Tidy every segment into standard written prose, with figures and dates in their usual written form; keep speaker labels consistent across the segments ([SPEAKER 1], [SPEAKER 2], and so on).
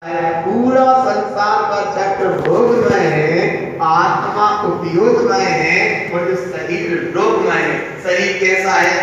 [SPEAKER 1] पूरा संसार का चक्र भोगमय है, आत्मा उपयोगमय है और जो शरीर रोगमय है। शरीर कैसा है?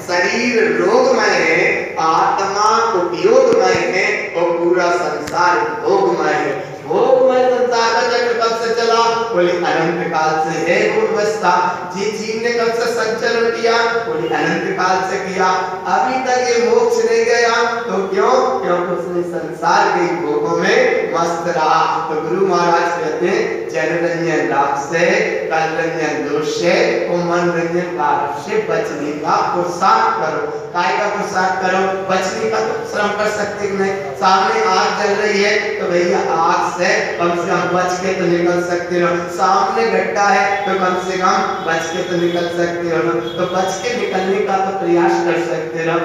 [SPEAKER 1] शरीर रोगमय है, आत्मा उपयोगमय है और पूरा संसार भोगमय है। भोगमय संसार का चक्र कब से चला? बोले अनंत काल से है वो व्यवस्था। जीव ने कब से संचलन किया? बोले अनंत काल से किया। अभी तक ये मोक्ष नहीं गया तो क्यों? क्योंकि उसने संसार के भोगों में मस्त रहा। तो गुरु महाराज कहते हैं जनरंजन राग से, कलरंजन दोष से और मनरंजन कारक से बचने का पुरुषार्थ करो। काय का पुरुषार्थ करो? बचने का तो श्रम कर सकते कि नहीं? सामने आग जल रही है तो भैया आग से कम बच के तो निकल सकते हो। सामने गड्ढा है तो कम से कम बच के तो निकल सकते हो। तो बच के निकलने का तो प्रयास कर सकते हो।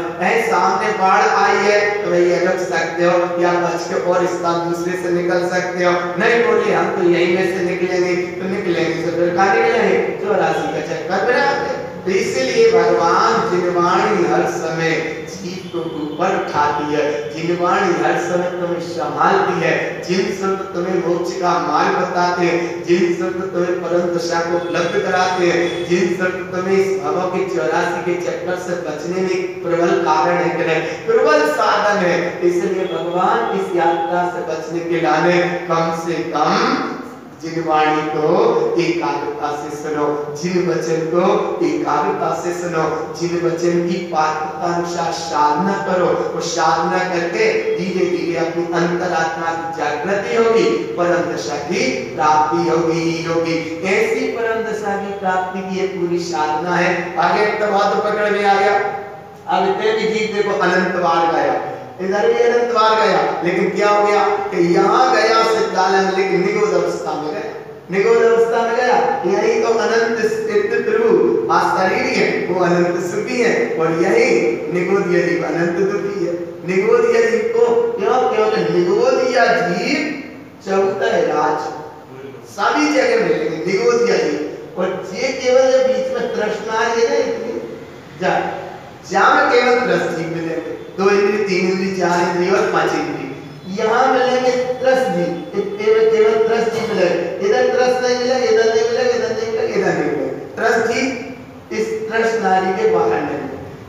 [SPEAKER 1] सामने बाढ़ आई है तो भैया रुक सकते हो या बच के और स्थान दूसरे से निकल सकते हो। नहीं बोले हम तो यहीं में से निकलेंगे तो निकलेंगे तो फिर कहाँ निकलेंगे? 84 का चक्कर बनाते। तो इसीलिए भगवान जिनवाणी हर समय जीव को ऊपर उठाती है, जिनवाणी हर समय तुम्हें संभालती है, जिन शब्द तुम्हें मोक्ष का मार्ग बताते हैं, जिन शब्द तुम्हें परम दशा को उपलब्ध कराते हैं, जिन शब्द तुम्हें इस भव के 84 के चक्कर से बचने में प्रबल कारण है कि नहीं? प्रबल साधन है। इसलिए भगवान इस यात्रा से बचने के लाने कम से कम जिनवाणी को एकाग्रता से सुनो, जिन वचन को एकाग्रता से सुनो, जिन वचन की पात्रता अनुसार साधना करो और साधना करके धीरे धीरे अपनी अंतरात्मा की जागृति होगी, परम दशा की प्राप्ति होगी। ऐसी परम दशा की प्राप्ति की पूरी साधना है। आगे तो पकड़ में आ गया। अब इतने भी जीव देखो अनंत बार गया, इधर भी अनंत बार गया, लेकिन क्या हो गया कि यहाँ गया सिद्धालय में, लेकिन निगोद अवस्था में गया। निगोद अवस्था में गया, यही तो अनंत प्रभु आश्चर्य है, वो अनंत सुखी है और यही निगोदिया जीव अनंत दुखी है। निगोदिया जीव को क्यों? निगोदिया जीव चौथा राज सभी जगह मिलेंगे निगोदिया जीव। और ये केवल बीच में तृष्णा है ना, जहाँ केवल त्रस्त जीव मिलेंगे। 2 इंद्रिय, 3 इंद्रिय, 4 इंद्रिय और 5 इंद्रिय। यहाँ मिलेंगे त्रस्त जीव, केवल त्रस्त जीव मिलेंगे। इधर त्रस्त नहीं मिलेगा, इधर नहीं मिलेगा, इधर नहीं मिलेगा, इधर नहीं मिलेगा। त्रस्त जीव इस त्रस्त नारी के बाहर नहीं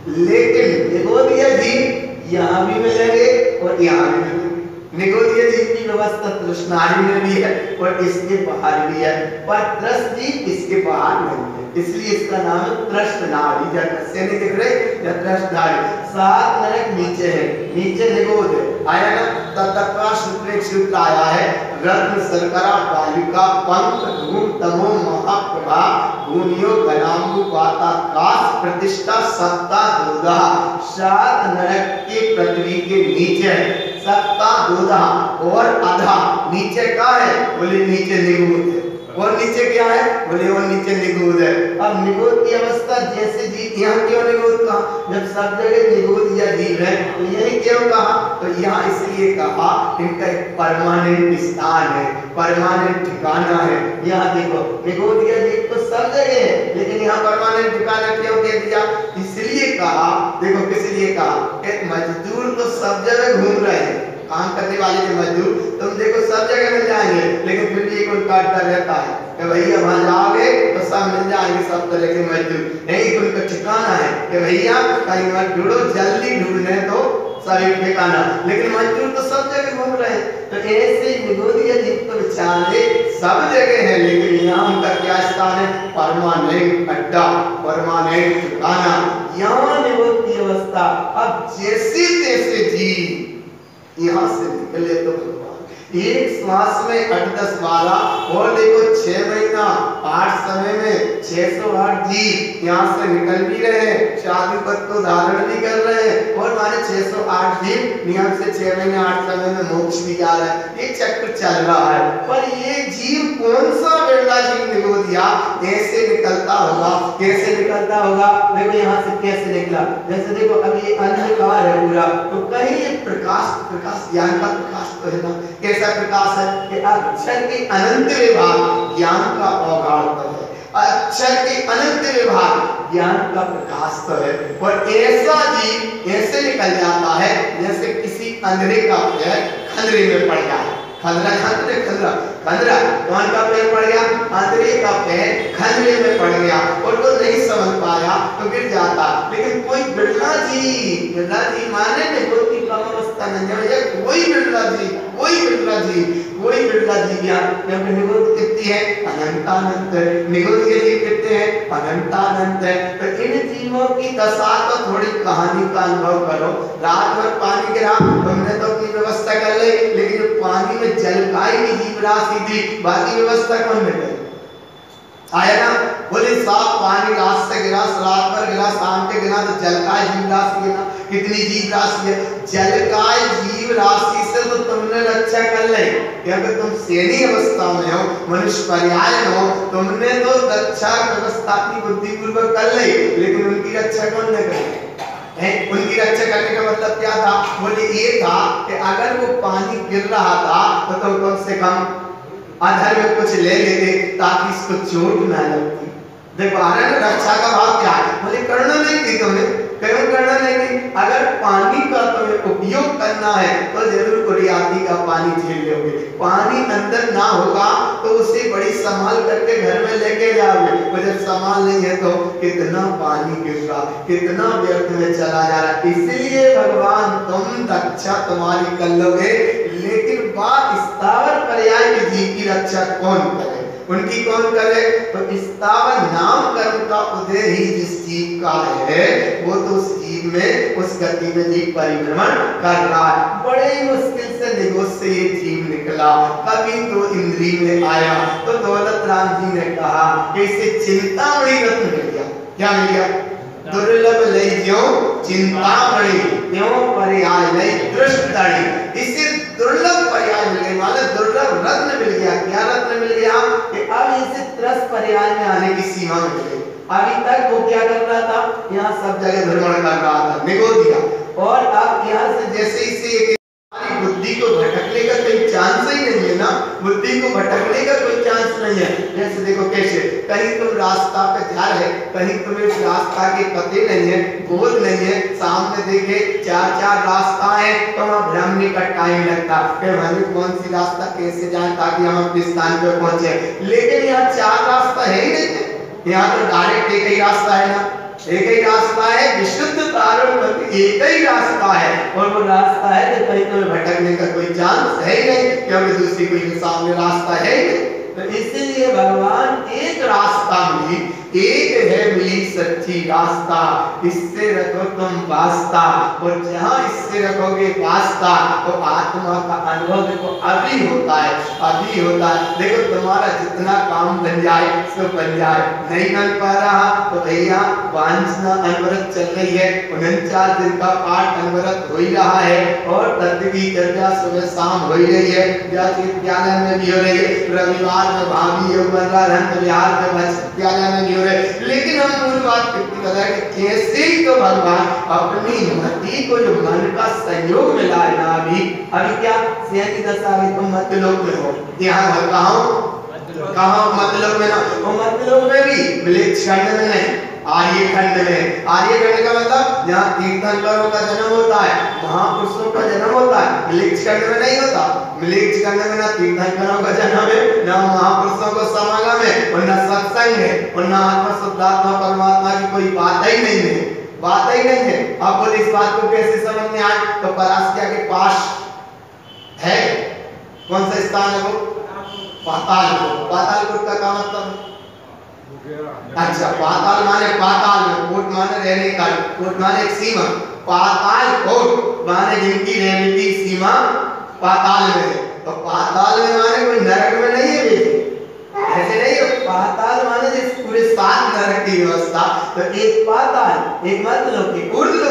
[SPEAKER 1] मिलेंगे, लेकिन निगोदिया जीव यहाँ भी मिलेंगे और यहाँ भी मिलेंगे। निगोदिया जीव की व्यवस्था तृष्णारी में भी है और इसके बाहर भी है, पर त्रस्त जीव इसके बाहर नहीं है। इसलिए इसका नाम है तृष्णारी। जैसे नहीं दिख रहे या तृष्णारी। 7 नरक नीचे है, नीचे निगोद है। आया ना? तत्का सूत्र आया है, रत्न शर्करा बालिका पंख धूम तमो महाप्रभा भूमियो घनाम्बु पाता काश प्रतिष्ठा सत्ता दूधा। 7 नरक के पृथ्वी के नीचे है, सत्ता दूधा और अधा नीचे का है? बोले नीचे निगोद है। और नीचे क्या है? बोले और नीचे निगोद है। अब निगोद की अवस्था जैसे जीव, यहाँ क्यों निगोद कहा? जब सब जगह निगोद या जीव है तो यही क्यों कहा? तो यहाँ इसलिए कहा इनका एक परमानेंट स्थान है, परमानेंट ठिकाना है। यहाँ देखो निगोद या जीव तो सब जगह है, लेकिन यहाँ परमानेंट ठिकाना क्यों कह दिया? इसलिए कहा, देखो किस लिए कहा? एक मजदूर तो सब जगह घूम रहे हैं, काम करने वाले के मजदूर तुम देखो सब जगह मिल जाएंगे, लेकिन फिर भी कोई काटता रहता है कि भैया वहां जाओगे तो सब मिल जाएंगे, सब तरह के मजदूर। यही उनका ठिकाना है कि भैया कहीं मत ढूंढो, जल्दी ढूंढने तो सभी ठिकाना, लेकिन मजदूर तो सब जगह घूम रहे हैं। तो ऐसे निगोदिया जीव तो बेचारे सब जगह है, लेकिन यहाँ उनका क्या स्थान है? परमानेंट अड्डा, परमानेंट ठिकाना। यहाँ निगोद की अवस्था। अब जैसे तैसे जीव यहाँ से निकले तो भगवान एक श्वास में 8, 10, 12 और देखो 6 महीना 8 समय में 608 जीव यहाँ से निकल भी रहे हैं, शादी पद को धारण भी कर रहे हैं और माने 608 जीव नियम से 6 महीने 8 समय में मोक्ष भी जा रहा है। ये चक्र चल रहा है, पर ये जीव कौन सा बिरला जीव निगोदिया ऐसे निकलता होगा? कैसे निकलता होगा? देखो यहाँ से कैसे निकला? जैसे देखो अब ये अंधकार है पूरा, तो कहीं ये प्रकाश ज्ञान का प्रकाश तो है ना? कैसा प्रकाश है कि अक्षर के अनंत विभाग ज्ञान का अवगाढ़ है, अक्षर के अनंत विभाग ज्ञान का प्रकाश तो है। और ऐसा जीव ऐसे निकल जाता है जैसे किसी अंधेरे का खंदरे में पड़ गया। खंदरा खंदरे खंदरा खंदरा कौन का पैर पड़ गया? आंधरे का पैर खंदरे में पड़ गया और वो नहीं समझ पाया तो गिर जाता। लेकिन कोई बिरला जी माने ने कोई कम अवस्था नहीं है, कोई बिरला जी ज्ञान क्योंकि निगुत कितनी है? अनंतानंत। निगुत के लिए कितने हैं? अनंतानंत है। तो इन जीवों की दशा को थोड़ी कहानी का अनुभव करो। रात भर पानी गिरा, तुमने तो अपनी व्यवस्था कर ली, लेकिन पानी में जलकाई की जीव राशि थी, बाकी व्यवस्था कौन ने करी? आया ना? बोले साफ पानी रात से गिरा, रात भर गिरा, शाम के गिरा तो जलकाय जीव राशि है ना। कितनी जीव राशि है? जलकाय जीव राशि से तो तुमने रक्षा कर ली, क्योंकि तुम सेनी अवस्था में हो, मनुष्य पर्याय हो, तुमने तो रक्षा व्यवस्था की बुद्धि पूर्वक कर ली, लेकिन उनकी रक्षा कौन ने करी? उनकी रक्षा करने का मतलब क्या था? बोले ये था कि अगर वो पानी गिर रहा था तो तुम कम से कम अधर में कुछ ले लेते ताकि इसको चोट न लगती। देखो रक्षा का भाव क्या है? बोले करना नहीं थी तुम्हें, क्यों करना नहीं थी? अगर पानी का तुम्हें उपयोग करना है तो जरूर कुरियाती का पानी झेल लोगे। पानी अंदर ना होगा तो उसे बड़ी संभाल करके घर में लेके जाओगे, और जब संभाल नहीं है तो कितना पानी गिर रहा, कितना व्यर्थ में चला जा रहा। इसलिए भगवान तुम रक्षा तुम्हारी कर लोगे, लेकिन बात स्थावर पर्याय की जीव की रक्षा कौन करे? उनकी कौन करे? तो स्थावर नाम कर्म का उदय ही जिस जीव का है, वो तो उस जीव में, उस गति में जीव परिभ्रमण कर रहा है। बड़े ही मुश्किल से निगोद से ये जीव निकला, कभी तो इंद्री में आया तो दौलत राम जी ने कहा कि इसे चिंतामणि रत्न मिल गया। क्या मिल गया? दुर्लभ लई ज्यों चिंतामणि त्यों पर्याय लई दृष्टि। इसे दुर्लभ पर्याय मिल गया, मतलब दुर्लभ रत्न मिल गया। क्या रत्न मिल गया? कि अब इसे त्रस पर्याय में आने की सीमा मिल गई। अभी तक वो क्या कर रहा था? यहाँ सब जगह भ्रमण कर रहा था, निगोदिया, और अब यहाँ से जैसे इसे बुद्धि को भटकने का कोई चांस ही नहीं है ना, बुद्धि को भटकने का कोई चांस नहीं है। जैसे देखो कैसे, कहीं तुम रास्ता पे जा रहे, कहीं तुम्हें इस रास्ता के पते नहीं है, बोध नहीं है, सामने देखे चार रास्ता है तो वहाँ भ्रमने का टाइम लगता है, हमें कौन सी रास्ता कैसे जाए ताकि हम अपने स्थान पे पहुंचे। लेकिन यहाँ 4 रास्ता है ही नहीं, यहाँ तो डायरेक्ट एक ही रास्ता है ना, एक ही रास्ता है, विशुद्ध तारण एक ही रास्ता है, और वो रास्ता है कि कहीं तुम्हें भटकने का कोई चांस है ही नहीं, क्योंकि दूसरी कोई सामने रास्ता है ही नहीं। तो इसलिए भगवान एक रास्ता मिली, एक है मिली सच्ची रास्ता, इससे रखो तुम वास्ता, और जहां इससे रखोगे वास्ता तो आत्मा का अनुभव देखो अभी होता है, अभी होता है। देखो तुम्हारा जितना काम बन जाए सो बन जाए, नहीं बन पा रहा तो भैया वांछना अनवरत चल रही है, 49 दिन का पाठ अनवरत हो ही रहा है, और तत्व की चर्चा सुबह शाम हो ही रही है, विद्यालय में भी हो रही है, रविवार में भाभी योग बन रहा है, बिहार में विद्यालय में भी हो रहे। लेकिन हम मूल बात कितनी बता कि कैसे तो भगवान अपनी मति को जो मन का संयोग मिला है ना, अभी क्या सेहती दशा में तुम मतलोक में हो, यहाँ कहाँ मतलोक में ना, वो मतलोक में भी मिलेच्छ खंड में नहीं, आर्य खंड में। आर्य खंड का मतलब जहाँ तीर्थंकरों का जन्म होता है, महापुरुषों का जन्म होता है, मिलेच्छ खंड में नहीं होता। मिलेच्छ खंड में ना तीर्थंकरों का जन्म है, ना महापुरुषों को समागम है, और ना सत्संग है, और ना आत्मा शुद्धात्मा परमात्मा की कोई बात ही नहीं है, बात ही नहीं है। आप बोले इस बात को कैसे समझ में आए? तो परास्या के पास है कौन सा स्थान है? वो पातालकोट। पातालकोट का क्या मतलब? अच्छा, पाताल माने पाताल में, कोट माने रहने का, कोट माने एक सीमा, पाताल कोट माने जिनकी रहने की सीमा पाताल में है। तो पाताल में माने कोई नरक में नहीं है बेटे, ऐसे नहीं है। पाताल माने जिस पूरे 7 नरक की व्यवस्था, तो एक पाताल, एक मतलब कि ऊर्ध्व।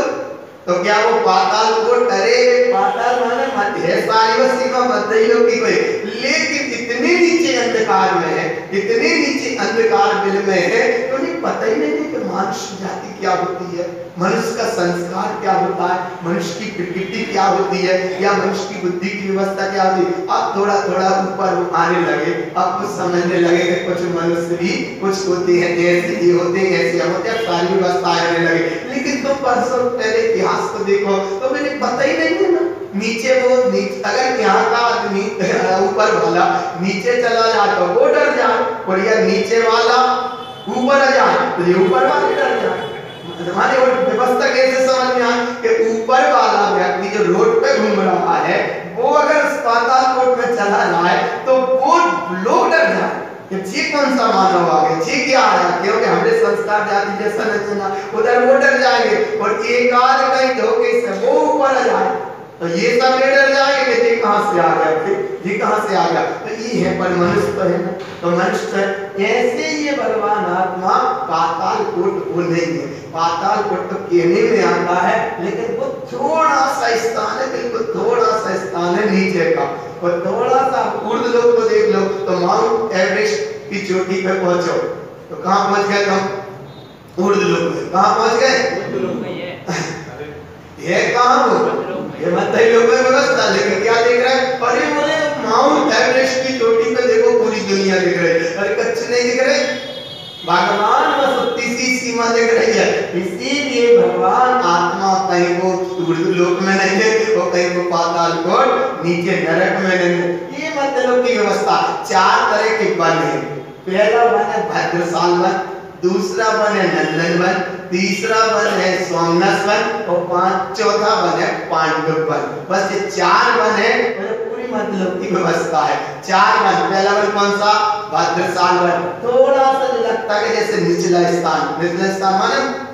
[SPEAKER 1] तो क्या वो पाताल को डरे? पाताल माने मध्य सारी वो सीमा मध्य लोक की कोई, लेकिन इतने नीचे अंधकार में है, इतने नीचे अंधकार बिल में है, तो उन्हें पता ही नहीं है कि मनुष्य जाति क्या होती है, मनुष्य का संस्कार क्या होता है, मनुष्य की प्रकृति क्या होती है, या मनुष्य की बुद्धि की व्यवस्था क्या होती है। अब थोड़ा थोड़ा ऊपर आने लगे, अब कुछ समझने लगे कि कुछ मनुष्य भी कुछ होते हैं, ऐसे ही होते हैं, ऐसे होते हैं, सारी व्यवस्था आने लगे। लेकिन तुम परसों पहले इतिहास को देखो तो मैंने पता ही नहीं है ना, नीचे वो अगर यहाँ ऊपर वाला नीचे चला जाए तो वो डर जाए, और या नीचे वाला ऊपर आ जाए तो ये ऊपर वाले डर जाए। हमारे व्यवस्था कैसे समझ में आए कि ऊपर वाला व्यक्ति जो रोड पे घूम रहा है वो अगर पाताल कोट में चला जाए तो वो लोग डर जाए कि जी कौन सा मानव आ गया, जी क्या आया, क्योंकि हमारे संस्कार जाति जैसा संरचना उधर वो डर जाएंगे और एक आध कहीं धोखे से वो ऊपर आ जाए तो ये सब डर जाएंगे कि जी कहां से आ गया, जी कहां से आ गया। तो ये है पर मनुष्य तो है ना, तो मनुष्य ऐसे ये भगवान आत्मा पाताल कोट वो नहीं है। पाताल कोट तो कहने में आता है लेकिन वो थोड़ा सा स्थान है, बिल्कुल थोड़ा सा स्थान है नीचे का, और थोड़ा सा ऊर्ध लोग को देख लो तो माउंट एवरेस्ट की चोटी पे पहुंचो तो कहां पहुंच गए तुम, ऊर्ध लोग में कहां पहुंच गए, ये कहां हो, ये मध्य लोक में व्यवस्था, लेकिन क्या देख रहा है, अरे बोले माउंट एवरेस्ट की चोटी पे देखो पूरी दुनिया दिख रही है, अरे कच्छ नहीं दिख रहे, भगवान बस उतनी सी सीमा दिख रही है। इसीलिए भगवान आत्मा कहीं वो ऊर्ध्व लोक में नहीं है और कहीं वो पाताल कोट नीचे नरक में नहीं है। ये मध्य लोक की व्यवस्था। चार तरह के वन है, पहला वन है भद्रसाल वन, दूसरा वन है नंदन वन, तीसरा वन है सोमनाथ वन और चौथा वन है पांडव वन। बस ये चार वन है, पूरी मध्य लोक की व्यवस्था है। चार वन, पहला वन कौन सा, भद्रसाल वन, थोड़ा सा लगता है जैसे निचला स्थान माने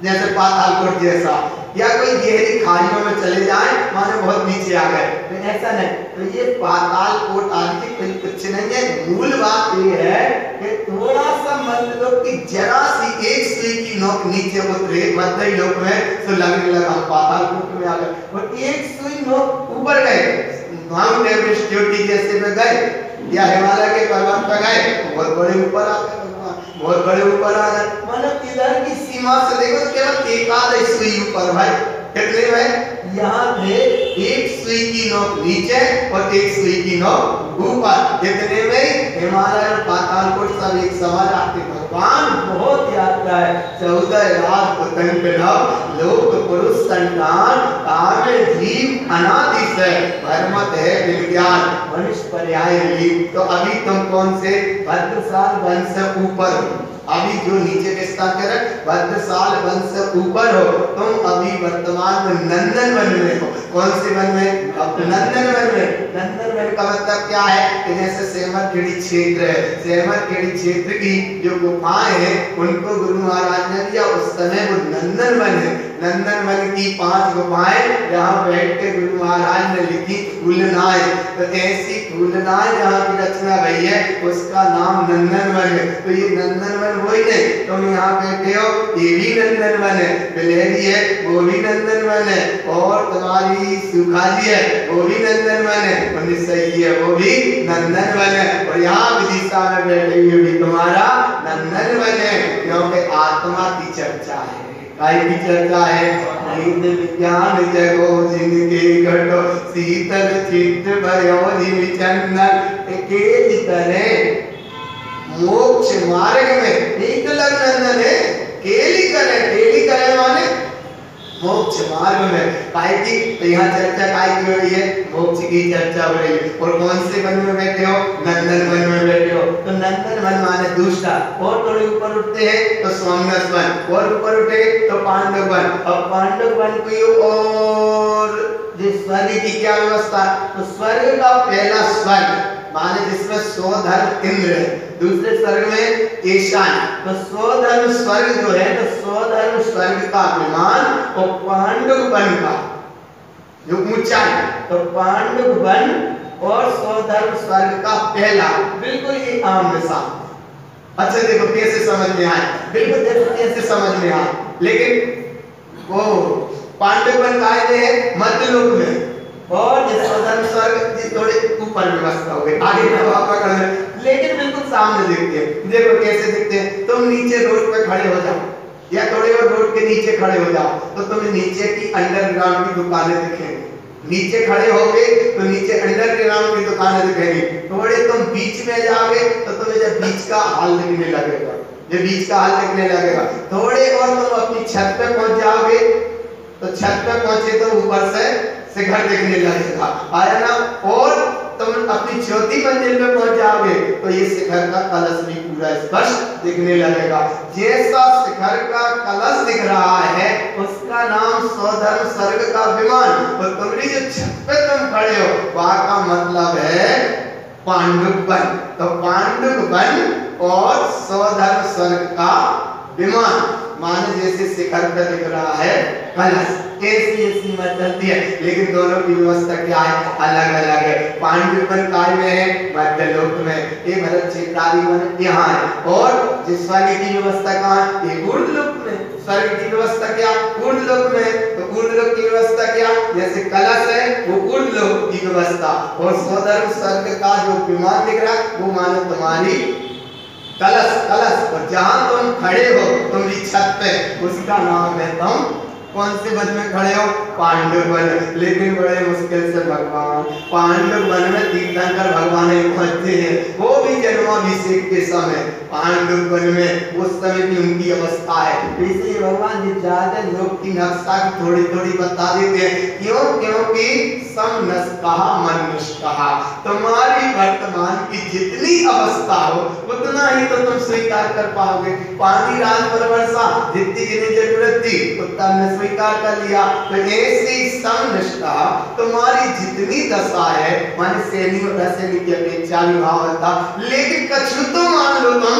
[SPEAKER 1] जैसे पाताल कोट जैसा, या कोई गहरी खाइयों में चले जाएं माने बहुत नीचे आ गए, तो ऐसा नहीं। तो ये पाताल कोट आदि कोई कुछ नहीं है। मूल बात ये है कि थोड़ा सा मध्य लोक की जरा सी एक सुई की नोक नीचे उतरे मध्य लोक में तो लगने लगा हम पाताल कोट में आ गए, और एक सुई नोक ऊपर गए, माउंट एवरेस्ट चोटी जैसे में गए या हिमालय के पर्वत पर गए, बहुत बड़े ऊपर आ गए, बहुत बड़े ऊपर आ गए। मतलब इधर की सीमा से देखो तो केवल एक आध सुई ऊपर भाई, कितने भाई, यहाँ पे एक सुई की नोक नीचे और एक सुई की नोक ऊपर, इतने में हिमालय और पाताल कोट सब एक समाज आते। भगवान बहुत यात्रा है, 14 लाख पतंग नव लोक पुरुष संतान कामे जीव अनादि से भरमत है विज्ञान मनुष्य पर्याय लीन। तो अभी तुम कौन से भद्रसाल वन से ऊपर हो, अभी जो नीचे के स्थान कर भद्रसाल वन से ऊपर हो, तुम अभी वर्तमान में नंदन वन में हो। कौन से वन में, नंदन वन में। नंदन वन का मतलब क्या है कि जैसे सेमरखेड़ी क्षेत्र है, सेमरखेड़ी क्षेत्र की जो गुफाएं हैं उनको गुरु महाराज ने दिया, उस समय वो नंदन वन है। नंदन वन की 5 गुफाएं जहाँ बैठ के गुरु महाराज ने लिखी फूलनाय, तो ऐसी फूलनाय जहाँ की रचना गई है उसका नाम नंदन वन है। तो ये नंदन वन वही नहीं, तुम यहाँ बैठे हो ये भी नंदन वन है, बिलेरी है वो भी नंदन वन है, और तुम्हारी सुखाजी है वो भी नंदन वन है, सही है वो भी नंदन वन है, और यहाँ विदिशा में बैठे हुए भी तुम्हारा नंदन वन है, क्योंकि आत्मा की चर्चा है, काय की चर्चा है। नींद विज्ञान जगो जिनके घटो शीतल चित्त भयो जिन चंदन के तरह मोक्ष मार्ग में एकलव नंदन है, केली करे माने मोक्ष मार्ग में। काय की, तो यहाँ चर्चा काय की हो रही है, मोक्ष की चर्चा हो रही है। और कौन से वन में बैठे हो, नंदन वन में बैठे हो, तो नंदन वन माने दूसरा, और थोड़े ऊपर उठते हैं तो सोमनाथ वन, और ऊपर उठे तो पांडव वन, और पांडव वन को और स्वर्ग की क्या व्यवस्था, तो स्वर्ग का पहला स्वर्ग माने जिसमें 100 धर्म इंद्र है, दूसरे स्वर्ग में ईशान, तो 100 धर्म स्वर्ग जो है तो 100 धर्म स्वर्ग का विमान और पांडव वन का जो ऊंचाई, तो पांडव वन और 100 धर्म स्वर्ग का पहला बिल्कुल ही आमने सामने। अच्छा देखो कैसे समझ में आए, बिल्कुल देखो कैसे समझ में आए। लेकिन वो पांडव वन कायदे है मध्य लोक में, और धर्म स्वर्ग थोड़े ऊपर व्यवस्था हो गई, आगे पकड़ में, लेकिन बिल्कुल सामने दिखते हैं। देखो कैसे दिखते हैं, तुम नीचे रोड पे खड़े हो जाओ या थोड़े और रोड के नीचे खड़े हो जाओ तो तुम्हें नीचे की अंडरग्राउंड की दुकानें दिखेंगी। नीचे खड़े होगे तो नीचे अंडरग्राउंड की दुकानें दिखेंगी। थोड़े तुम बीच में जाओगे तो तुम्हें जब बीच का हाल दिखने लगेगा, जब बीच का हाल दिखने लगेगा। थोड़े और तुम अपनी छत पे पहुंच जाओगे तो छत पे पहुंचे तो ऊपर से शिखर दिखने लगेगा, आया ना। और तुम अपनी चौथी मंजिल पे पहुंच जाओगे तो ये शिखर का कलश भी पूरा स्पष्ट दिखने लगेगा। जैसा शिखर का कलश दिख रहा है उसका नाम स्वधर्म स्वर्ग का विमान, और तुम्हारी जो छत पे तुम खड़े हो वहां का मतलब है पांडुक वन। तो पांडुक वन और स्वधर्म स्वर्ग का विमान माने जैसे शिखर पे दिख रहा है कलश, ऐसी सीमा चलती है। लेकिन दोनों की व्यवस्था क्या है? अलग अलग है। पांडुक वन काय में है? मध्यलोक में। ये भरत क्षेत्रादि वन यहाँ है। और जिस्वानी की व्यवस्था कहाँ है? ये ऊर्ध्वलोक में। स्वर्ग की व्यवस्था क्या? ऊर्ध्वलोक में। तो ऊर्ध्वलोक की व्यवस्था क्या? जैसे कलश है वो ऊर्ध्वलोक की व्यवस्था, और स्वधर्म स्वर्ग का जो विमान दिख रहा है वो मानो तुम्हारी कलश। कलश और जहां तुम खड़े हो तुम्हारी छत पे उसका नाम है, तुम कौन से वन में खड़े हो? पांडुक वन। लेकिन बड़े मुश्किल से भगवान पांडुक वन में तीर्थंकर भगवान पहुंचते हैं, वो भी जन्माभिषेक के समय पांडुक वन में उस समय की उनकी अवस्था है। इसलिए भगवान जी ज्यादा लोक की नक्शा की थोड़ी थोड़ी बता देते हैं। क्यों? क्योंकि समनस्कः मनुष्कः, तुम्हारी वर्तमान की जितनी अवस्था हो उतना ही तो तुम स्वीकार कर पाओगे। पानी रात पर वर्षा, जितनी जितनी जरूरत थी उतना ने स्वीकार कर लिया। तो ऐसी समनिष्ठा तुम्हारी जितनी दशा है माने सैनी और असैनी की अपेक्षा विभाव था। लेकिन कछु तो मान लो, तुम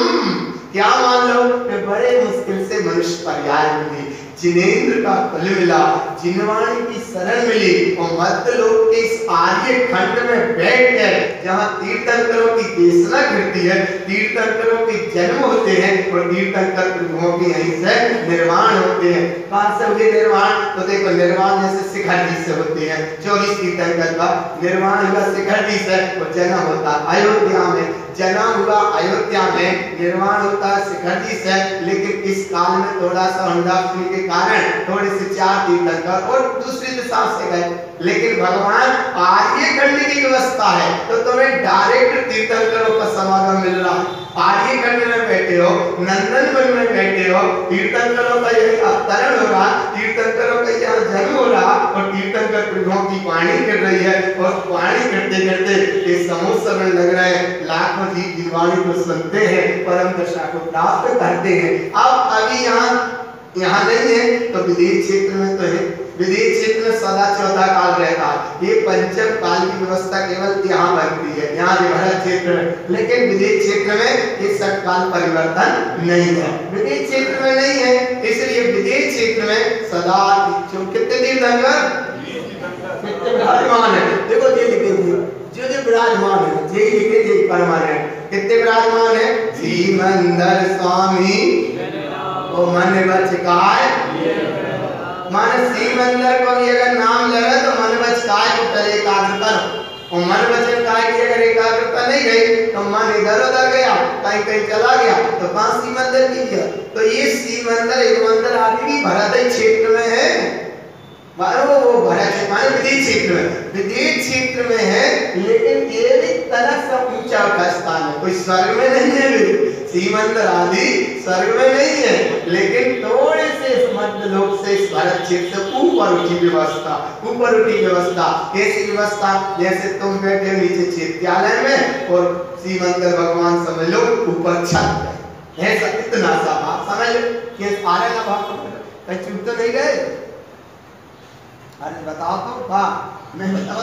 [SPEAKER 1] क्या मान लो कि बड़े मुश्किल से मनुष्य पर्याय मिली, जिनेंद्र का फल मिला, जिनवाणी की शरण मिली, और मध्यलोक के इस आर्य खंड में बैठ कर जहाँ तीर्थंकरों की देशना गिरती है, तीर्थंकरों के जन्म होते हैं, और तीर्थंकर प्रभुओं के यहीं से निर्माण होते हैं। कहाँ से हुए निर्माण? तो देखो निर्माण जैसे शिखर जी से होते हैं। 24 तीर्थंकर का निर्माण हुआ शिखर जी से, और जन्म होता अयोध्या में। जन्म हुआ अयोध्या में, निर्माण होता है शिखर जी से। लेकिन इस काल में थोड़ा सा हुंडाफिली के कारण थोड़े से 4 तीर्थंकर और दूसरी दिशा से गए। लेकिन भगवान आर्य खंड की व्यवस्था है तो तुम्हें डायरेक्ट तीर्थंकरों का समागम मिल रहा है। आर्य खंड में बैठे हो, नंदन वन में बैठे हो, तीर्थंकरों का यही अवतरण हो रहा, तीर्थंकरों का यहाँ जन्म हो रहा, और तीर्थंकर प्रभुओं की वाणी कर रही है। और वाणी करते करते ये समूह समय लग रहे हैं, लाखों जीव की वाणी को सुनते हैं, परम दशा को प्राप्त करते हैं। अब अभी यहाँ नहीं है तो विदेश क्षेत्र में तो है। विदेश क्षेत्र में सदा चौथा काल रहता है। ये पंचम काल की व्यवस्था केवल यहाँ बनती है, यहाँ भरत क्षेत्र में। लेकिन विदेश क्षेत्र में ये षटकाल परिवर्तन नहीं है, विदेश क्षेत्र में नहीं है। इसलिए विदेश क्षेत्र में सदा कितने तीर्थंकर कितने विराजमान है? देखो ये लिखेंगे जो विराजमान है, ये लिखेंगे परमानेंट। कितने विराजमान है? श्रीमंदर स्वामी वो मन बच काय, माने श्रीमंदर को भी अगर नाम लगे तो मन बच काय को पहले एकाग्र करो, और मन वचन काय की अगर एकाग्रता नहीं गई तो मन इधर उधर गया, कहीं कहीं चला गया, तो कहाँ श्रीमंदर की गया? तो ये श्रीमंदर एक मंदिर आदि भी भरत क्षेत्र में है, वो भरत माने विदेश क्षेत्र में, विदेश क्षेत्र में है। लेकिन ये एक तरह से ऊंचा स्थान है, कोई स्वर्ग में नहीं है। श्रीमंदर आदि स्वर्ग में नहीं है, लेकिन थोड़े से मध्य लोक से भरत क्षेत्र से ऊपर उठी व्यवस्था, ऊपर उठी व्यवस्था। कैसी व्यवस्था? जैसे तुम बैठे नीचे चैत्यालय में और श्रीमंदर भगवान समझ लो ऊपर छत पे, ऐसा इतना सा भाव समझ लो कि सारे ना भाव कहीं चुप तो नहीं गए? अरे बताओ तो, हाँ नहीं बताओ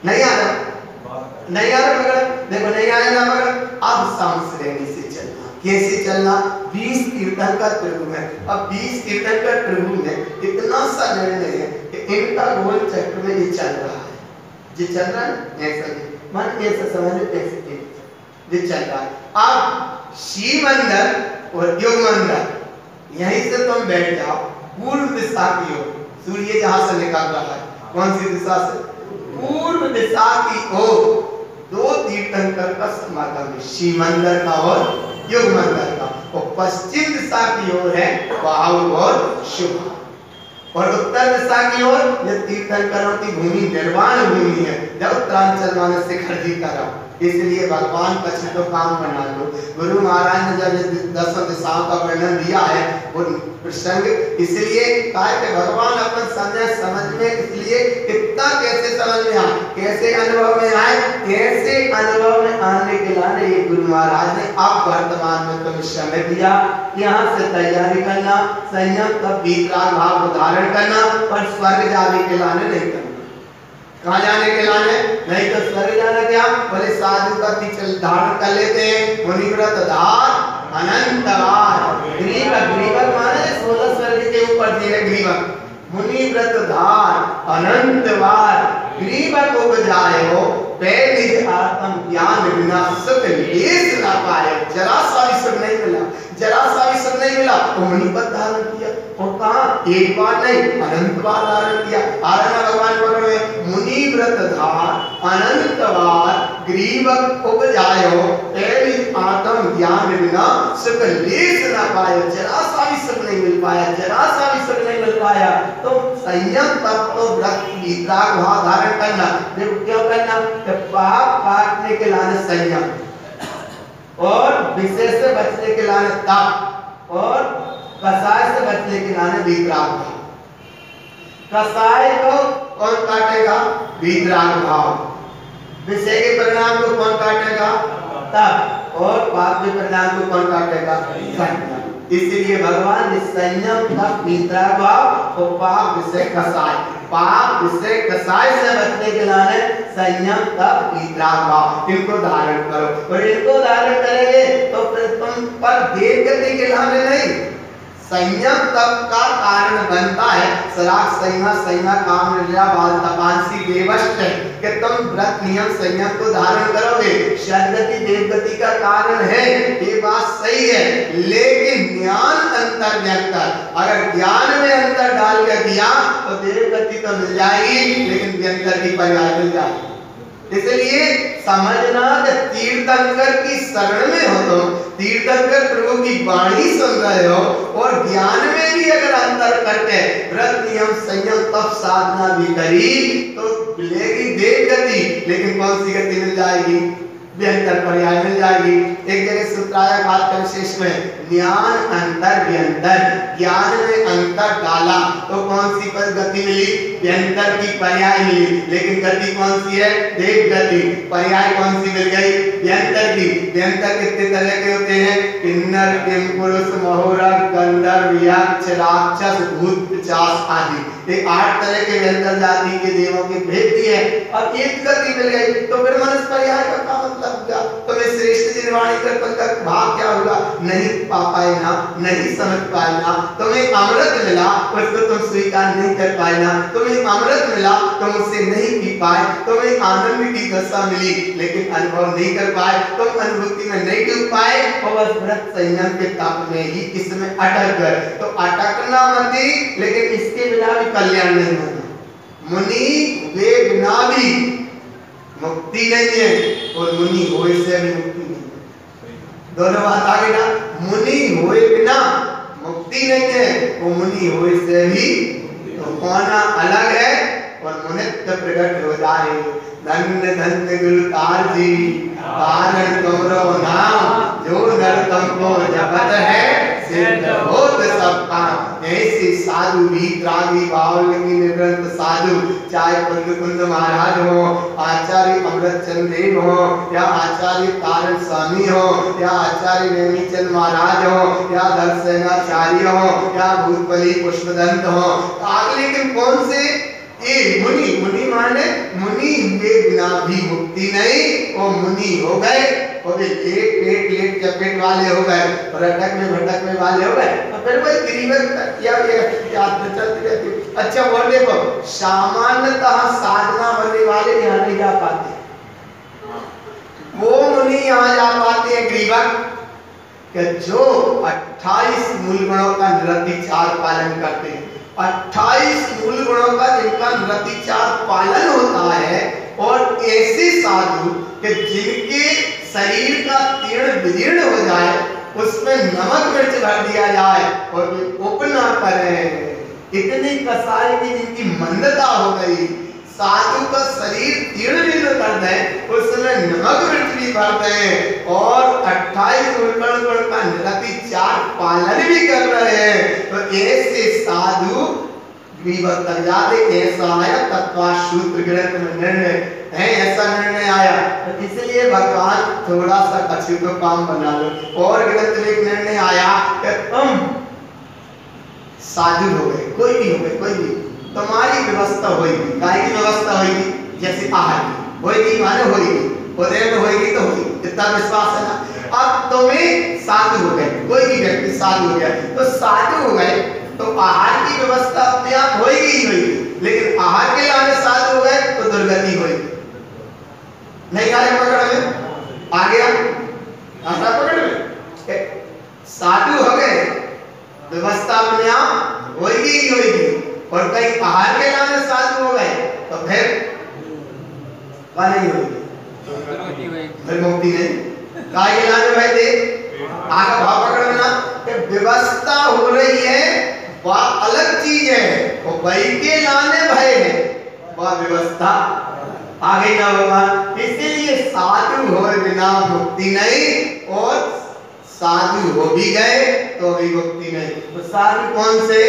[SPEAKER 1] नहीं आ रहा, नहीं आ रहा मगर देखो नहीं आया ना मगर अब सांस लेने से चलना। कैसे चलना? 20 तीर्थंकर प्रभु में। अब 20 तीर्थंकर प्रभु में इतना सा निर्णय है कि इनका गोल चक्र में ये चल रहा है, ये चल रहा है ऐसा मन ऐसा समझ ऐसे ये चल रहा है। अब शिव मंदिर और योग मंदिर यहीं से तुम बैठ जाओ, पूर्व दिशा की ओर सूर्य जहां से निकल रहा है, कौन सी दिशा से? पूर्व दिशा की ओर 2 तीर्थंकर का समागम है, शिव मंदिर का और योग मंदिर का। और पश्चिम दिशा की ओर है बाहु और शुभ, और उत्तर दिशा की ओर ये तीर्थंकरों की भूमि निर्वाण भूमि है, जब उत्तरांचल माने शिखर जी का। इसलिए भगवान का तो काम बना लो। गुरु महाराज ने जब 10 दिशाओं का वर्णन दिया है वो प्रसंग इसलिए कहा कि भगवान अपन समझ में, इसलिए कितना कैसे समझ में आए, कैसे अनुभव में आए, कैसे अनुभव में आने के लाने ये गुरु महाराज ने अब वर्तमान में तुम्हें समय दिया, यहाँ से तैयारी करना, संयम तब वीतराग भाव को धारण करना, पर स्वर्ग जाने के लाने नहीं करना। कहाँ जाने के लाने? नहीं तो स्वर्ग जाना क्या? बोले साधु का चल धारण कर लेते हैं, मुनि व्रत धार अनंतवार, ग्रीवक माने 16 स्वर्ग के ऊपर जी है ग्रीवक, मुनि व्रत धार अनंतवार, ग्रीवक उपजायो पैनिज आत्म ज्ञान बिना सुख लेस ना पाए। जरा सा भी सुख नहीं मिला, जरा सा भी सुख नहीं मिला, तो मुनि पद धारण किया, और कहा एक बार नहीं अनंत बार धारण किया। आराधना भगवान बोल रहे मुनि व्रत धार अनंतवार, ग्रीवक उपजायो पैनिज आत्म ज्ञान बिना सुख लेस ना पाए। जरा सा भी सुख नहीं मिल पाया, जरा सा भी सुख नहीं मिल पाया। तो संयम तब तो व्रत वीतराग भाव धारण करना। देखो क्यों करना? पाप काटने के लाने संयम, और विषय से बचने के लाने तप, और कसाय से बचने के लाने वीतराग भाव। कसाय को कौन काटेगा? वीतराग भाव। विषय के परिणाम को कौन काटेगा? तप। और पाप के परिणाम को कौन काटेगा? संयम। इसलिए भगवान ने संयम तप वीतराग भाव और पाप विषय कसाय, पाप विषय कसाय से बचने के लाने संयम तप वीतराग भाव, इनको धारण करो। और इनको धारण करेंगे तो फिर तुम पर देव गति के लाने नहीं, संयम तप का कारण बनता है। सराग संयम संयम काम लीला तपांसी देवश्च, कि तुम व्रत नियम संयम को धारण करोगे, शरणगति देवगति का कारण है, ये बात सही है। लेकिन ज्ञान अंतर व्यंतर, अगर ज्ञान में अंतर डाल के दिया तो देवगति तो मिल जाएगी, लेकिन व्यंतर की पर्याय मिल जाएगी। इसलिए समझना कि तीर्थंकर की शरण में हो, तो तीर्थंकर प्रभु की वाणी सुन रहे हो, और ज्ञान में भी अगर अंतर करके व्रत नियम संयम तप साधना भी करी तो मिलेगी देव गति, लेकिन कौन सी गति मिल जाएगी? व्यंतर पर्याय मिल जाएगी। एक जगह सूत्राया बात का विशेष में ज्ञान अंतर व्यंतर, ज्ञान में अंतर डाला तो कौन सी पर गति मिली? व्यंतर की पर्याय मिली, लेकिन गति कौन सी है? देव गति। पर्याय कौन सी मिल गई? व्यंतर की। व्यंतर कितने तरह के होते हैं? किन्नर किम पुरुष महोरग गंधर्व यक्ष राक्षस भूत पिशाच आदि, ये 8 तरह के व्यंतर जाति के देवों के भेद दिए। अब एक गति मिल गई तो फिर मनुष्य पर्याय का मतलब क्या? तो मैं श्रेष्ठ जिनवाणी का भाव क्या होगा? नहीं पा पाए ना, नहीं समझ पाए ना। तुम्हें अमृत मिला, उसको तुम स्वीकार नहीं कर पाए ना। तुम्हें अमृत मिला, तुम उससे नहीं पी पाए। तुम्हें आनंद की दशा मिली, लेकिन अनुभव नहीं कर पाए, तुम अनुभूति में नहीं डूब पाए, और बस व्रत संयम के तप में ही इसमें अटक गए। तो अटकना मत, लेकिन इसके बिना भी कल्याण नहीं होगा। मुनि वे बिना भी मुक्ति नहीं है, और मुनि होए से भी मुक्ति नहीं है। दोनों बात आगे ना, मुनि होए बिना मुक्ति नहीं है, वो मुनि होए से भी तो होना अलग है, और मुनित्व प्रकट हो जाए। धन्य धन्य गुरुतार जी, कारण तुमरो नाम, जो नर तुमको जपत है सिद्ध होत सब काम। ऐसे साधु वीतरागी बावलगी निवृत्त साधु, चाहे कुंद कुंद महाराज हो, आचार्य अमृत चंद देव हो, या आचार्य तारण स्वामी हो, या आचार्य नेमीचंद महाराज हो, या दर्शनाचार्य हो, या भूतबली पुष्पदंत हो, लेकिन कौन से? ये मुनि, मुनि माने मुनि हुए बिना भी मुक्ति नहीं, वो मुनि हो गए, और लेट चपेट वाले हो गए, भटक में भटकने वाले हो गए, तो फिर वही गिरिवर या चलती रहती। अच्छा और देखो, सामान्यतः साधना करने वाले यहाँ नहीं जा पाते, वो मुनि यहाँ जा पाते हैं ग्रीवक, कि जो 28 मूल गुणों का निरतिचार पालन करते हैं। 28 मूल गुणों का जिनका निरतिचार पालन होता है, और ऐसे साधु कि जिनके शरीर का तीर्ण विदीर्ण हो जाए, उसमें नमक मिर्च भर दिया जाए और वे उप ना करें, इतनी कसाई की जिनकी मंदता हो गई, साधु का शरीर तीर्ण विदीर्ण कर दे, उसमें नमक मिर्च भी भरते हैं और 28 गुण का निरति 4 पालन भी कर रहे हैं। तो ऐसे साधु ऐसा आया तत्वासूत्र ग्रंथ में निर्णय है, ऐसा निर्णय आया। तो इसलिए भगवान थोड़ा सा कछु तो काम बना लो। और ग्रंथ में एक निर्णय आया कि तुम साधु हो गए, कोई भी हो गए, कोई भी, तुम्हारी व्यवस्था होगी। काय की व्यवस्था होगी? जैसे आहार की होगी, माने होगी, उदय में होगी तो होगी, इतना विश्वास है ना। अब तुम्हें साधु हो गए, कोई भी व्यक्ति साधु हो गया, तो साधु हो गए तो आहार की व्यवस्था अपने आप होगी ही होगी। लेकिन आहार के लाने साधु हो गए तो दुर्गति होगी। नहीं आ रहे पकड़ में? आ गया आशा पकड़ में? साधु हो गए, व्यवस्था अपने आप होगी ही होगी। और कहीं आहार के लाने साधु हो गए तो फिर क्या नहीं होगी? फिर मुक्ति नहीं। काय के लाने भाई देख आगे भाव पकड़ में ना कि व्यवस्था हो रही है वह अलग चीज है, वो भाई के लाने भय है, वह व्यवस्था आगे ना होगा। इसीलिए साधु हो बिना मुक्ति नहीं, और साधु हो भी गए तो भी मुक्ति नहीं। तो साधु कौन से?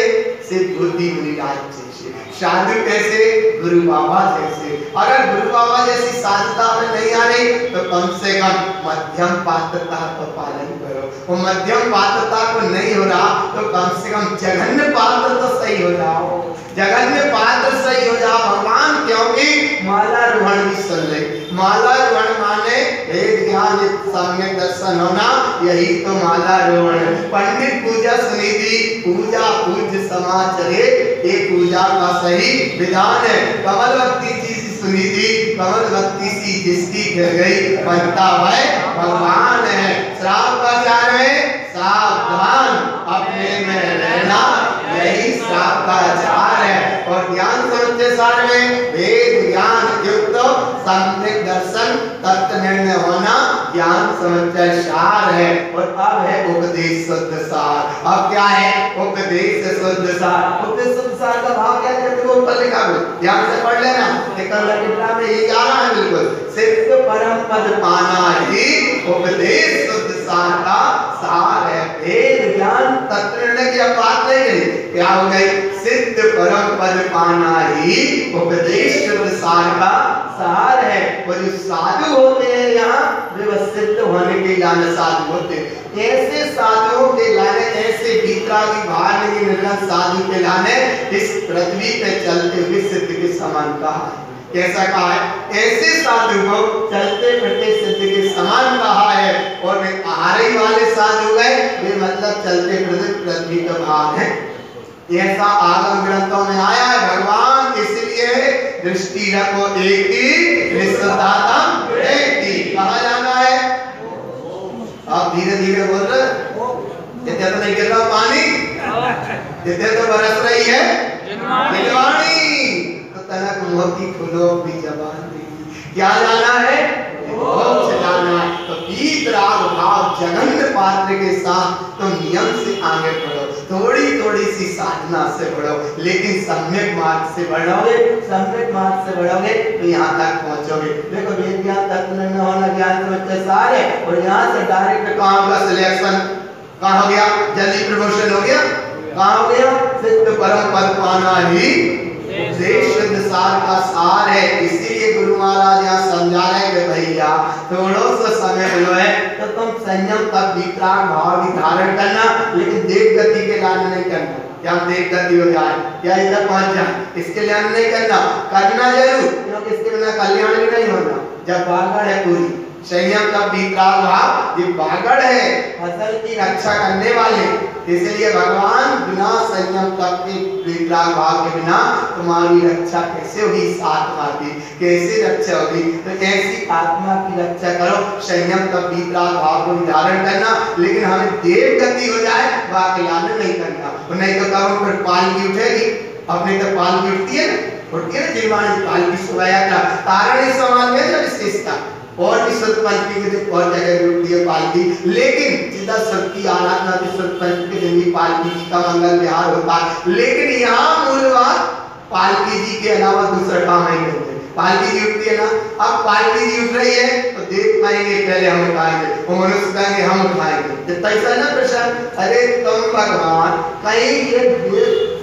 [SPEAKER 1] सिद्ध बुद्धि मुनिराज जैसे। साधु कैसे? गुरु बाबा जैसे। अगर गुरु बाबा जैसी साधुता में नहीं आ रही तो कम से कम मध्यम पात्रता का पालन करो। वो मध्यम पात्रता को नहीं हो रहा तो कम से कम जघन्य पात्र तो सही हो जाओ, जघन्य पात्र सही हो जाओ भगवान। क्योंकि माला रोहण भी सुन ले। माला रोहण माने वेद ज्ञान सम्यक दर्शन होना, यही तो माला रोहण है। पंडित पूजा सुनी थी, पूजा पूज्य समाचरे, ये पूजा का सही विधान है। कमल भक्ति चीज सुनी थी, कमल भक्ति सी जिसकी गिर गई बनता है भगवान है। श्राप का चार में सावधान अपने में रहना, यही श्राप का चार है। और ज्ञान समुच्चय सार में वेद ज्ञान युक्त सम्यक दर्शन तत्व निर्णय होना ज्ञान समुच्चय सार है। और अब है उपदेश शुद्ध सार। अब क्या है? उपदेश शुद्ध सार। उपदेश शुद्ध सार का भाव क्या है? देखो ऊपर लिखा है, ध्यान से पढ़ लेना। निकल कितना में ये आ रहा है बिल्कुल। सिद्ध परम पद पाना ही उपदेश शुद्ध सार का सार है। वेद ज्ञान तत्व निर्णय की अब बात नहीं गई, क्या हो गई? सिद्ध परम पद पाना ही उपदेश शुद्ध सार का सार है। वो जो साधु होते हैं यहाँ व्यवस्थित होने के लाने साधु होते हैं। ऐसे साधुओं के लाने, ऐसे भीतरागी बाहर नहीं निर्गत साधु के लाने इस पृथ्वी पे चलते हुए सिद्ध के समान कहा है। कैसा कहा है? ऐसे साधु को चलते फिरते सिद्ध के समान कहा है। और वे आहारी वाले साधु गए, वे मतलब चलते फिरते पृथ्वी का भाग है। ऐसा आगम ग्रंथों में आया है। भगवान इसलिए दृष्टि रखो एक ही, निस्सदातम एक ही। कहाँ जाना है? आप धीरे धीरे बोल रहे, इतने तो नहीं गिर रहा पानी, इतने तो बरस रही है जिनवाणी। तो तनक मोती फूलों की जबान देगी। क्या जाना है? मोक्ष जाना है। तो वीतराग भाव जघन्य पात्र के साथ तुम नियम से आगे बढ़ो, थोड़ी थोड़ी सी साधना से बढ़ो, लेकिन सम्यक मार्ग से बढ़ोगे, सम्यक मार्ग से बढ़ोगे तो यहाँ तक पहुँचोगे। देखो वेद ज्ञान तत्व निर्णय होना ज्ञान समुच्चय सार है। और यहाँ से डायरेक्ट काम का सिलेक्शन कहाँ हो गया? जल्दी प्रमोशन हो गया। कहाँ हो गया? सिद्ध परम पद पाना ही उपदेश शुद्ध सार का सार है। इसीलिए गुरु महाराज यहाँ समझा रहे कि भैया थोड़ा सा समय मिलो है तो तुम संयम तक वितराग भाव भी धारण करना, लेकिन देव गति के लाने नहीं करना। क्या देव गति हो जाए, क्या इधर पहुंच जाए, इसके लिए नहीं करना। करना जरूर, क्योंकि इसके बिना कल्याण भी नहीं होना। जब बागड़ है पूरी संयम का वितराग भाव, ये बागड़ है फसल की रक्षा करने वाले। इसलिए भगवान बिना संयम तक के वितराग भाव के बिना तुम्हारी रक्षा कैसे होगी? इस आत्मा की कैसे रक्षा होगी? तो ऐसी आत्मा की रक्षा करो, संयम का वितराग भाव को धारण करना, लेकिन हमें देव गति हो जाए बाकी लाने नहीं करना। नहीं तो करो फिर पालकी उठेगी, अपने तो पालकी उठती है ना, उठती है ना जीवानी पालकी शोभा यात्रा तारण समाज में जब विशेषता और भी शुद्ध पंचमी के दिन और जगह भी उठती है पालकी। लेकिन जितना सबकी आराधना की शुद्ध पंचमी के दिन भी पालकी जी का मंगल विहार होता है। लेकिन यहाँ मूल बात पालकी जी के अलावा दूसरा काम नहीं करते। पालकी जी उठती है ना, अब पालकी जी उठ रही है तो देख पाएंगे पहले हम उठाएंगे, वो मनुष्य कहेंगे हम उठाएंगे, जब ऐसा ना प्रश्न, अरे तुम भगवान कहीं ये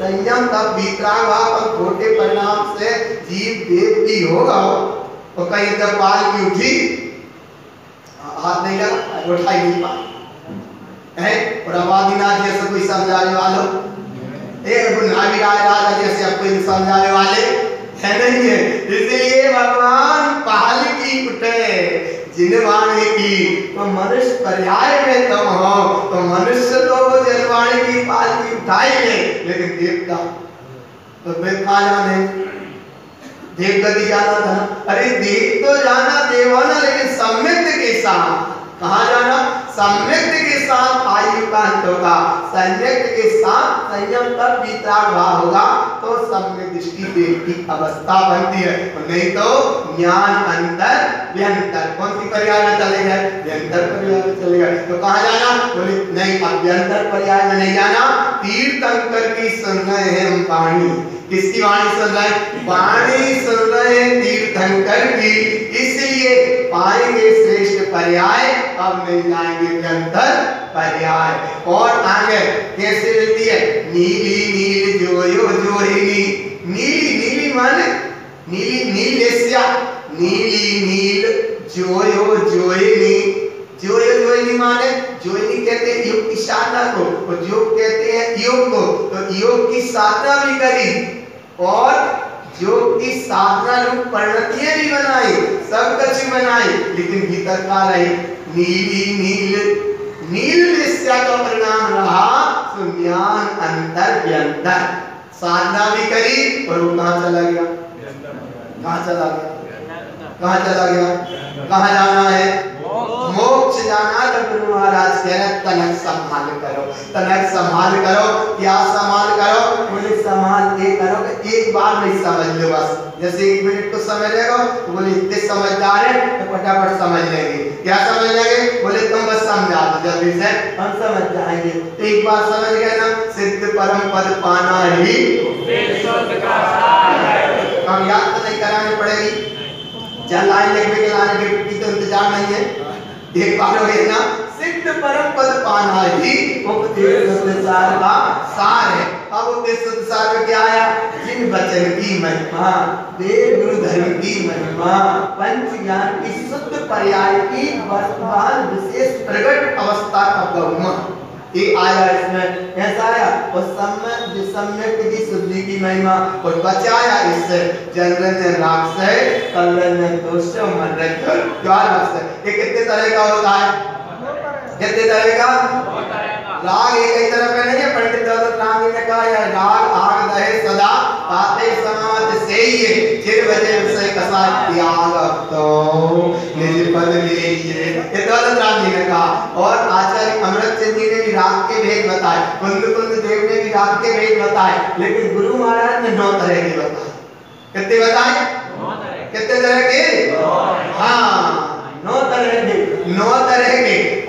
[SPEAKER 1] संयम तब बीतरा हुआ और छोटे परिणाम से जीव देव भी होगा, तो कहीं जब पालकी उठी हाथ नहीं लगा, उठाई नहीं पाई है, और आदिनाथ जैसे कोई समझाने वालों राजा जैसे अब कोई समझाने वाले है नहीं है, इसलिए भगवान पालकी उठे जिनवाणी की, तो मनुष्य पर्याय में तुम हो, तो मनुष्य तो वो जिनवाणी की पालकी उठाएंगे, लेकिन देवता तो वे कहाँ जाने, देवगति जाना था, अरे देव तो जाना देवाना, लेकिन सम्यक के साथ कहाँ जाना, सम्यक के साथ आयु का अंत होगा, सम्यक के साथ संयम तब वितराग भाव होगा, तो सम्यक दृष्टि देव की अवस्था बनती है, और नहीं तो ज्ञान अंतर व्यंतर, कौन सी पर्याय में चलेगा, व्यंतर पर्याय में चलेगा, तो कहाँ जाना, बोले नहीं अभ्यंतर पर्याय में नहीं जाना, तीर्थंकर की सुन रहे हैं हम वाणी, किसकी वाणी सुन रहे हैं, वाणी सुन रहे हैं तीर्थंकर की, इसलिए पाएंगे श्रेष्ठ पर्याय, अब नहीं जाएंगे व्यंतर पर्याय, और आगे कैसे मिलती है, नीली नील जोयो जोहिनी, नीली नीली माने नीली नीलेस्या, नीली नील जोयो जोहिनी, जोयो जोहिनी माने जोहिनी कहते हैं योग की साधना को, और योग कहते हैं योग को, तो योग की साधना भी करी और योग की साधना रूप परिणतियां भी बनाई, सब कुछ बनाई, लेकिन भीतर का रही नीली नील, नील निश्चय का परिणाम रहा, तो ज्ञान अंतर व्यंतर, साधना भी करी और वो कहाँ चला गया, कहाँ चला गया, कहाँ चला गया, कहाँ जाना है, मोक्ष जाना, तो गुरु महाराज कह रहे तनक संभाल करो, तनक संभाल करो, क्या संभाल करो, बोले संभाल ये करो कि एक बार नहीं समझ लो बस, जैसे 1 मिनट तो समझ लेगा, तो बोले इतने समझदार है तो फटाफट समझ लेंगे, क्या समझ लेंगे, बोले तुम बस समझा दो जल्दी से हम समझ जाएंगे, तो एक बार समझ गए ना, सिद्ध परम पद पाना ही हम याद तो नहीं करानी पड़ेगी, जल लाइन लिखने के लाने की तो इंतजार नहीं है, एक बार हो गया ना, सिद्ध परम पद पाना ही उपदेश संसार का सार है, अब उपदेश संसार में क्या आया, जिन वचन की महिमा, देव गुरु धर्म की महिमा, पंच ज्ञान की शुद्ध पर्याय की वर्तमान विशेष प्रकट अवस्था का बहुमत, ये आया इसमें, ऐसा आया, और सम्यक की शुद्धि की महिमा, और बचाया इससे जनरन राग से, कलरन दोष से, मन क्या राग से, ये कितने तरह का होता है, कितने तरह का राग, एक ही तरह का नहीं है, पंडित दौलत राम जी ने कहा यह राग आग दहे सदा पाते समात से ये चिर बजे विषय कसा त्याग तो निज पद लीजिए, ये दौलत राम जी ने कहा, और आचार्य अमृतचंद जी ने भी राग के भेद बताए, कुंद देव ने भी राग के भेद बताए, लेकिन गुरु महाराज ने 9 तरह के बताए, कितने बताए, कितने तरह के, हाँ 9 तरह के,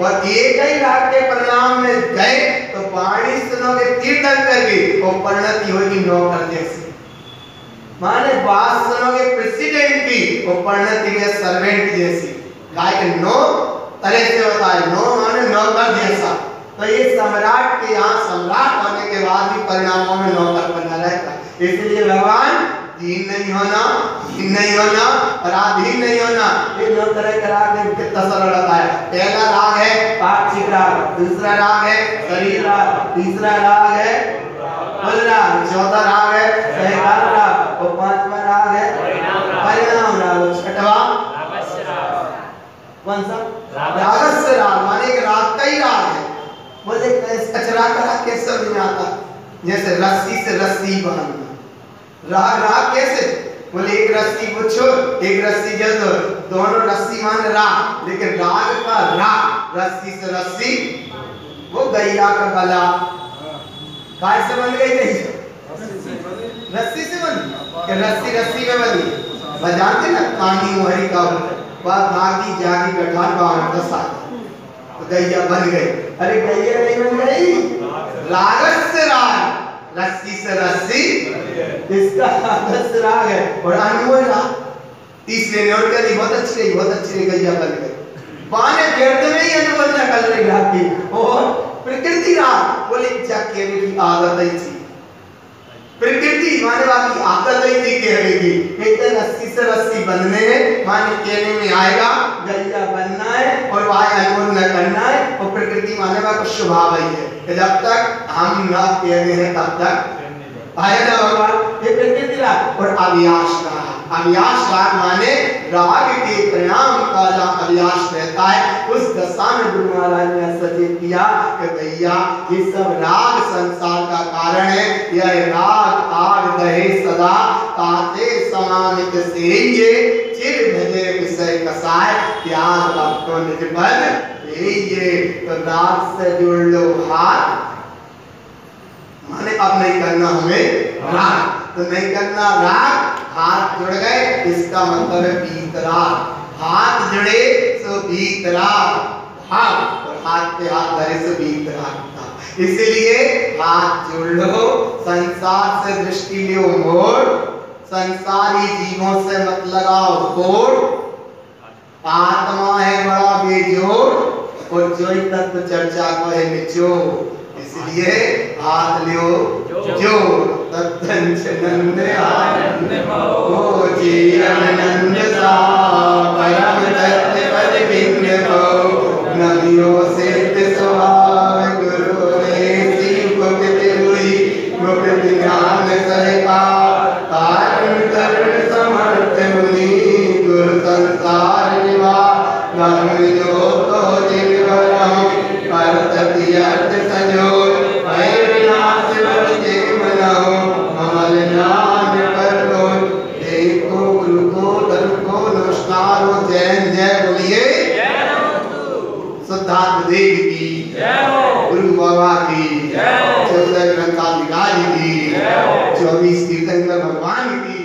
[SPEAKER 1] और एक ही राग के परिणाम में गए तो वाणी सुनोगे तीर्थंकर की, और परिणति होगी नौकर जैसी, माने बात सुनोगे प्रेसिडेंट की, और परिणति है सर्वेंट जैसी, गाय के 9 तरह से बताए, 9 माने नौकर जैसा, तो ये सम्राट के यहाँ सम्राट होने के बाद भी परिणामों में नौकर बना रहता, इसलिए भगवान दीन नहीं होना, हीन नहीं होना, पराधीन नहीं होना, ये 9 तरह का राग है, कितना सरल होता है, पहला राग है पाक्षिक राग, दूसरा राग है शरीर राग, तीसरा राग है बल राग, चौथा राग है सहकार राग, और 5वां राग है परिणाम राग, छठवां कौन सा, रागस्य राग, माने एक राग का ही राग है, बोले कचरा करा कैसे समझ में आता, जैसे रस्सी से रस्सी बांधना, राग कैसे, बोले एक रस्सी को छोड़ एक रस्सी जल दो, दोनों रस्सी मान राग, लेकिन राग का राग, रस्सी से रस्सी, वो गैया का गला, काय से बन गई गैया, रस्सी से बनी, कि रस्सी में बनी, बजाते ना कानी मोहरी का, वह भागी जागी गठान बावन दसा, तो गैया बन गई, अरे गैया नहीं बन गई, रागस्य राग, रस्सी से रस्सी, इसका राग है, और अनमोल राग, तीसरे ने और कही बहुत अच्छी रही गैया बन गई। बाने व्यर्थ में ही अनुभव न कर रही आपकी और प्रकृति राग बोले जाके की आदत ही थी। प्रकृति माने बाकी आदत ही थी कहने की एक दिन रस्सी से रस्सी बंधने है माने कहने में आएगा गैया बनना है और वह अनुभव न करना है और प्रकृति माने बाकी स्वभाव ही है कि जब तक हम न कहते हैं तब तक आएगा भगवान। ये प्रकृति राग और अभियास राग। अभियास राग माने राग के परिणाम का जहाँ अभियास रहता है उस दशा में गुरु महाराज ने सचेत किया कि भैया ये सब राग संसार का कारण है। यह राग आग दहे सदा ताते समामित सेंगे चिर भजे विषय कसाय त्याग भक्तों निज बल ये तो राग से जुड़ लो हाथ माने अब नहीं करना हमें राग तो नहीं करना राग हाथ जुड़ गए इसका मतलब है बीतराग। हाथ जुड़े तो बीतराग भाव और हाथ पे हाथ धरे से बीतराग। इसलिए हाथ जोड़ लो संसार से दृष्टि लियो मोड़ संसारी जीवों से मत लगाओ तोड़ आत्मा है बड़ा बेजोड़ और जो तत्व चर्चा को है निचोड़। इसलिए हाथ लियो जोड़ तत्संग आनंद हो जीवनंद सा परम तत्व पद बिंद हो नमियो सिद्ध स्वभाव गुरु रे शिव गुप्त हुई गुप्त ज्ञान सहका कारण करण समर्थ मुनि गुरु संसार निवास धर्म जो तो जिन वरम परतति अर्थ संजो देव की गुरु बाबा की 14 ग्रंथाधिकारी की 24 तीर्थंकर भगवान की